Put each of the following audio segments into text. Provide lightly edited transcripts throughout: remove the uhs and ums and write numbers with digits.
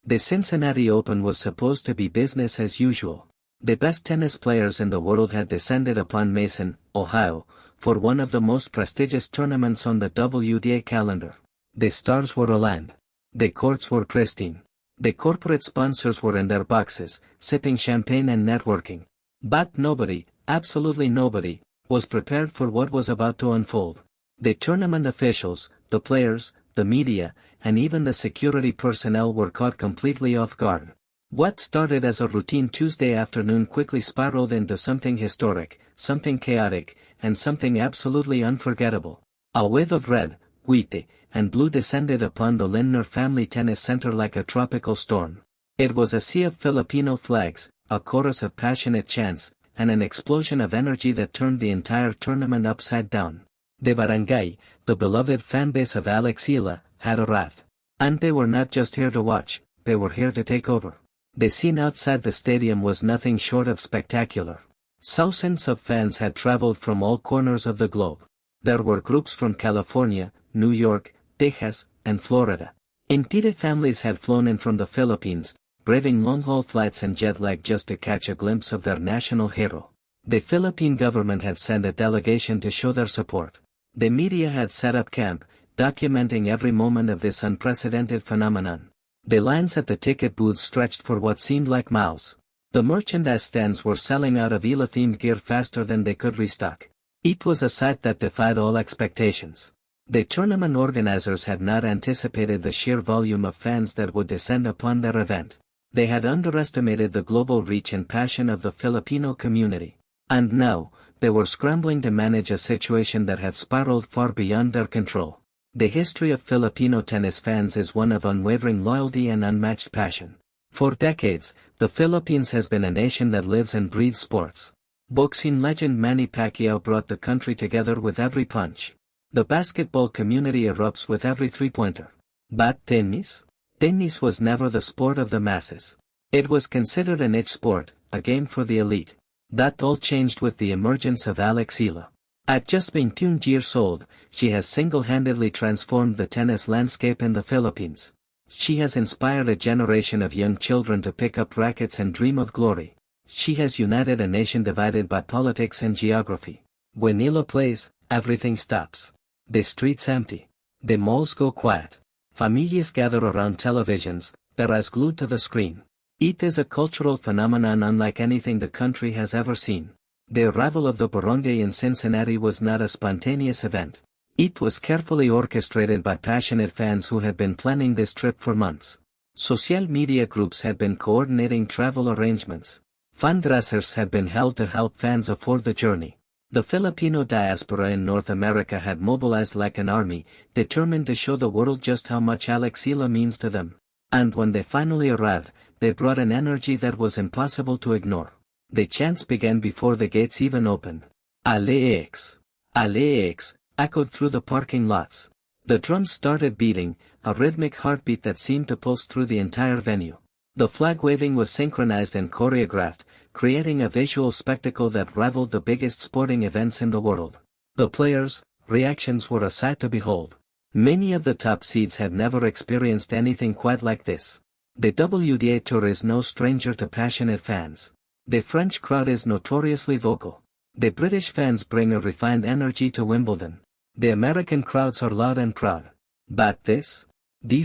The Cincinnati Open was supposed to be business as usual. The best tennis players in the world had descended upon Mason, Ohio, for one of the most prestigious tournaments on the WTA calendar. The stars were aligned. The courts were pristine. The corporate sponsors were in their boxes, sipping champagne and networking. But nobody, absolutely nobody, was prepared for what was about to unfold. The tournament officials, the players, the media, and even the security personnel were caught completely off guard. What started as a routine Tuesday afternoon quickly spiraled into something historic, something chaotic, and something absolutely unforgettable. A wave of red, white, and blue descended upon the Lindner Family Tennis Center like a tropical storm. It was a sea of Filipino flags, a chorus of passionate chants, and an explosion of energy that turned the entire tournament upside down. The barangay, the beloved fanbase of Eala, had arrived. And they were not just here to watch, they were here to take over. The scene outside the stadium was nothing short of spectacular. Thousands of fans had traveled from all corners of the globe. There were groups from California, New York, Texas, and Florida. Entire families had flown in from the Philippines, braving long-haul flights and jet lag just to catch a glimpse of their national hero. The Philippine government had sent a delegation to show their support. The media had set up camp, documenting every moment of this unprecedented phenomenon. The lines at the ticket booths stretched for what seemed like miles. The merchandise stands were selling out of Eala-themed gear faster than they could restock. It was a sight that defied all expectations. The tournament organizers had not anticipated the sheer volume of fans that would descend upon their event. They had underestimated the global reach and passion of the Filipino community. And now, they were scrambling to manage a situation that had spiraled far beyond their control. The history of Filipino tennis fans is one of unwavering loyalty and unmatched passion. For decades, the Philippines has been a nation that lives and breathes sports. Boxing legend Manny Pacquiao brought the country together with every punch. The basketball community erupts with every three-pointer. But tennis? Tennis was never the sport of the masses. It was considered a niche sport, a game for the elite. That all changed with the emergence of Eala. At just 22 years old, she has single-handedly transformed the tennis landscape in the Philippines. She has inspired a generation of young children to pick up rackets and dream of glory. She has united a nation divided by politics and geography. When Eala plays, everything stops. The streets empty. The malls go quiet. Families gather around televisions, their eyes glued to the screen. It is a cultural phenomenon unlike anything the country has ever seen. The arrival of the barangay in Cincinnati was not a spontaneous event. It was carefully orchestrated by passionate fans who had been planning this trip for months. Social media groups had been coordinating travel arrangements. Fundraisers had been held to help fans afford the journey. The Filipino diaspora in North America had mobilized like an army, determined to show the world just how much Eala means to them. And when they finally arrived, they brought an energy that was impossible to ignore. The chants began before the gates even opened. Alex! Alex! Echoed through the parking lots. The drums started beating, a rhythmic heartbeat that seemed to pulse through the entire venue. The flag waving was synchronized and choreographed, creating a visual spectacle that rivaled the biggest sporting events in the world. The players' reactions were a sight to behold. Many of the top seeds had never experienced anything quite like this. The WTA Tour is no stranger to passionate fans. The French crowd is notoriously vocal. The British fans bring a refined energy to Wimbledon. The American crowds are loud and proud. But this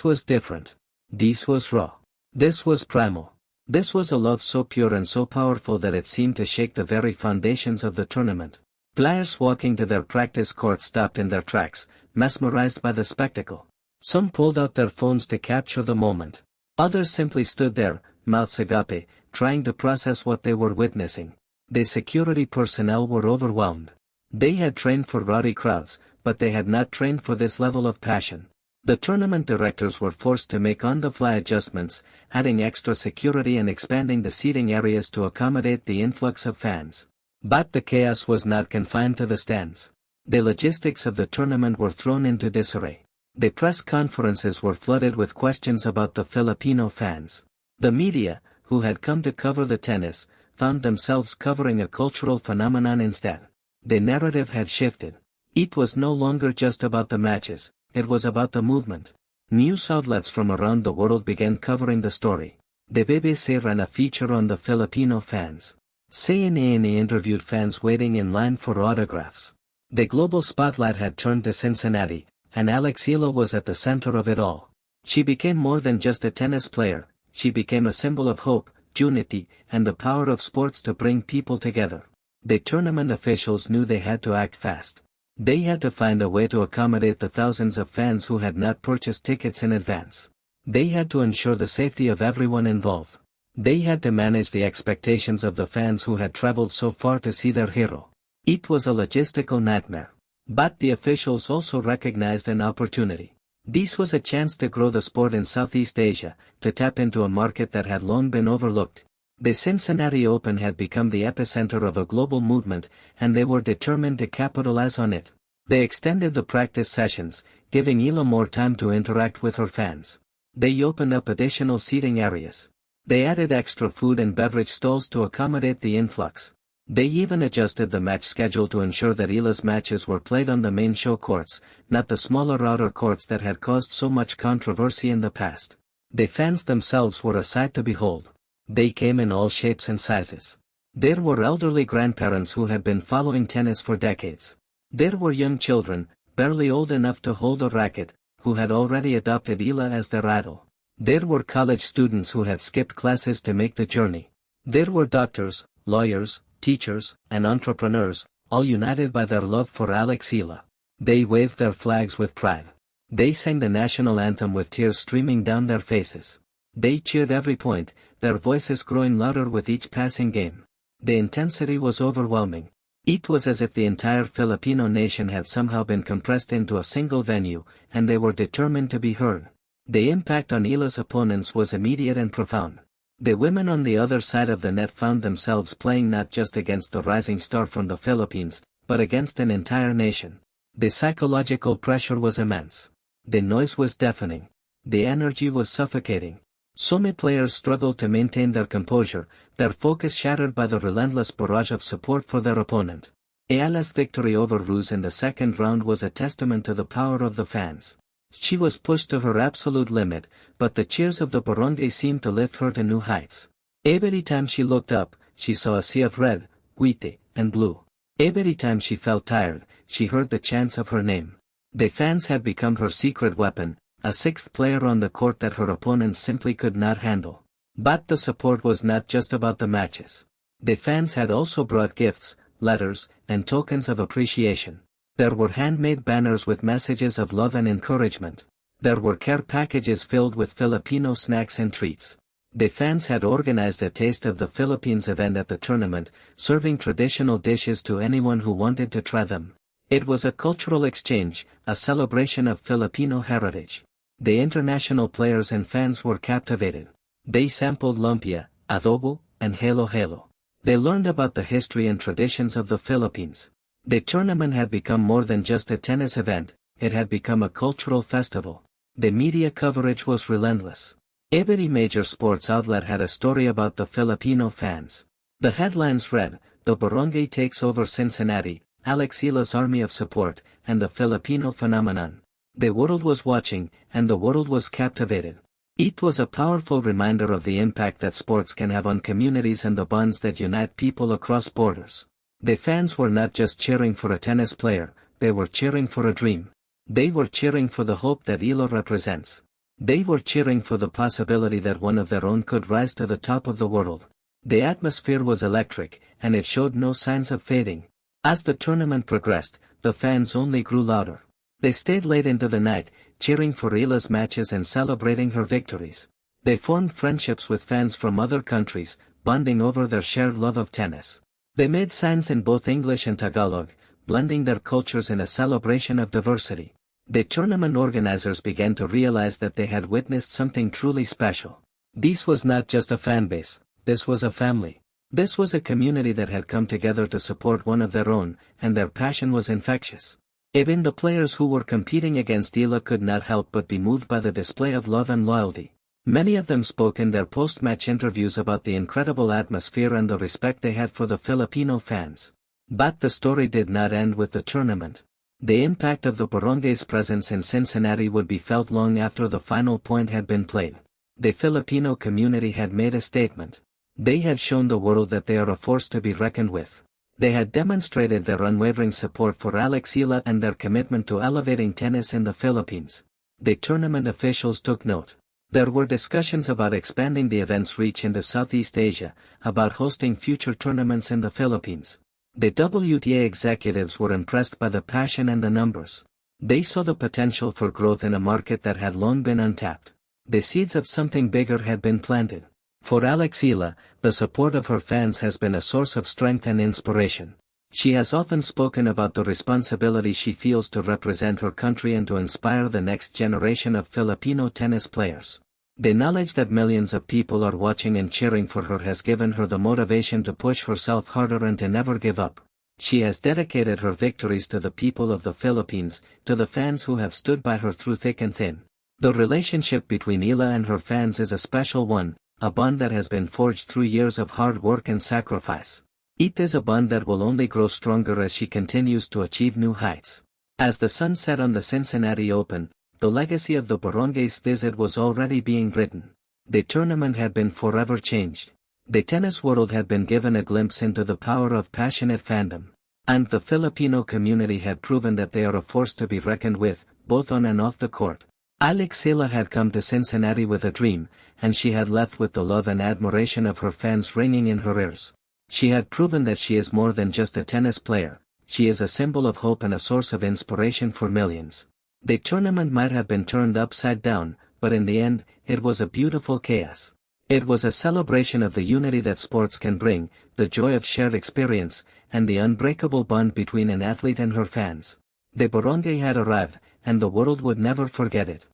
was different. This was raw. This was primal. This was a love so pure and so powerful that it seemed to shake the very foundations of the tournament. Players walking to their practice courts stopped in their tracks, mesmerized by the spectacle. Some pulled out their phones to capture the moment. Others simply stood there, mouths agape, trying to process what they were witnessing. The security personnel were overwhelmed. They had trained for rowdy crowds, but they had not trained for this level of passion. The tournament directors were forced to make on-the-fly adjustments, adding extra security and expanding the seating areas to accommodate the influx of fans. But the chaos was not confined to the stands. The logistics of the tournament were thrown into disarray. The press conferences were flooded with questions about the Filipino fans. The media, who had come to cover the tennis, found themselves covering a cultural phenomenon instead. The narrative had shifted. It was no longer just about the matches, it was about the movement. News outlets from around the world began covering the story. The BBC ran a feature on the Filipino fans. CNN interviewed fans waiting in line for autographs. The global spotlight had turned to Cincinnati, and Eala was at the center of it all. She became more than just a tennis player, she became a symbol of hope, unity, and the power of sports to bring people together. The tournament officials knew they had to act fast. They had to find a way to accommodate the thousands of fans who had not purchased tickets in advance. They had to ensure the safety of everyone involved. They had to manage the expectations of the fans who had traveled so far to see their hero. It was a logistical nightmare. But the officials also recognized an opportunity. This was a chance to grow the sport in Southeast Asia, to tap into a market that had long been overlooked. The Cincinnati Open had become the epicenter of a global movement, and they were determined to capitalize on it. They extended the practice sessions, giving Eala more time to interact with her fans. They opened up additional seating areas. They added extra food and beverage stalls to accommodate the influx. They even adjusted the match schedule to ensure that Eala's matches were played on the main show courts, not the smaller outer courts that had caused so much controversy in the past. The fans themselves were a sight to behold. They came in all shapes and sizes. There were elderly grandparents who had been following tennis for decades. There were young children, barely old enough to hold a racket, who had already adopted Eala as their idol. There were college students who had skipped classes to make the journey. There were doctors, lawyers, teachers, and entrepreneurs, all united by their love for Eala. They waved their flags with pride. They sang the national anthem with tears streaming down their faces. They cheered every point, their voices growing louder with each passing game. The intensity was overwhelming. It was as if the entire Filipino nation had somehow been compressed into a single venue, and they were determined to be heard. The impact on Eala's opponents was immediate and profound. The women on the other side of the net found themselves playing not just against the rising star from the Philippines, but against an entire nation. The psychological pressure was immense. The noise was deafening. The energy was suffocating. So many players struggled to maintain their composure, their focus shattered by the relentless barrage of support for their opponent. Eala's victory over RUSE in the second round was a testament to the power of the fans. She was pushed to her absolute limit, but the cheers of the barangay seemed to lift her to new heights. Every time she looked up, she saw a sea of red, white, and blue. Every time she felt tired, she heard the chants of her name. The fans had become her secret weapon, a sixth player on the court that her opponents simply could not handle. But the support was not just about the matches. The fans had also brought gifts, letters, and tokens of appreciation. There were handmade banners with messages of love and encouragement. There were care packages filled with Filipino snacks and treats. The fans had organized a Taste of the Philippines event at the tournament, serving traditional dishes to anyone who wanted to try them. It was a cultural exchange, a celebration of Filipino heritage. The international players and fans were captivated. They sampled lumpia, adobo, and halo-halo. They learned about the history and traditions of the Philippines. The tournament had become more than just a tennis event, it had become a cultural festival. The media coverage was relentless. Every major sports outlet had a story about the Filipino fans. The headlines read, "The Barangay takes over Cincinnati, Eala's army of support, and the Filipino phenomenon." The world was watching, and the world was captivated. It was a powerful reminder of the impact that sports can have on communities and the bonds that unite people across borders. The fans were not just cheering for a tennis player, they were cheering for a dream. They were cheering for the hope that Eala represents. They were cheering for the possibility that one of their own could rise to the top of the world. The atmosphere was electric, and it showed no signs of fading. As the tournament progressed, the fans only grew louder. They stayed late into the night, cheering for Eala's matches and celebrating her victories. They formed friendships with fans from other countries, bonding over their shared love of tennis. They made signs in both English and Tagalog, blending their cultures in a celebration of diversity. The tournament organizers began to realize that they had witnessed something truly special. This was not just a fan base, this was a family. This was a community that had come together to support one of their own, and their passion was infectious. Even the players who were competing against Eala could not help but be moved by the display of love and loyalty. Many of them spoke in their post-match interviews about the incredible atmosphere and the respect they had for the Filipino fans. But the story did not end with the tournament. The impact of the Baronga's presence in Cincinnati would be felt long after the final point had been played. The Filipino community had made a statement. They had shown the world that they are a force to be reckoned with. They had demonstrated their unwavering support for Alex Eala and their commitment to elevating tennis in the Philippines. The tournament officials took note. There were discussions about expanding the event's reach into Southeast Asia, about hosting future tournaments in the Philippines. The WTA executives were impressed by the passion and the numbers. They saw the potential for growth in a market that had long been untapped. The seeds of something bigger had been planted. For Alex Eala, the support of her fans has been a source of strength and inspiration. She has often spoken about the responsibility she feels to represent her country and to inspire the next generation of Filipino tennis players. The knowledge that millions of people are watching and cheering for her has given her the motivation to push herself harder and to never give up. She has dedicated her victories to the people of the Philippines, to the fans who have stood by her through thick and thin. The relationship between Eala and her fans is a special one, a bond that has been forged through years of hard work and sacrifice. It is a bond that will only grow stronger as she continues to achieve new heights. As the sun set on the Cincinnati Open, the legacy of the Barangay's visit was already being written. The tournament had been forever changed. The tennis world had been given a glimpse into the power of passionate fandom. And the Filipino community had proven that they are a force to be reckoned with, both on and off the court. Alex Eala had come to Cincinnati with a dream, and she had left with the love and admiration of her fans ringing in her ears. She had proven that she is more than just a tennis player. She is a symbol of hope and a source of inspiration for millions. The tournament might have been turned upside down, but in the end, it was a beautiful chaos. It was a celebration of the unity that sports can bring, the joy of shared experience, and the unbreakable bond between an athlete and her fans. The barangay had arrived, and the world would never forget it.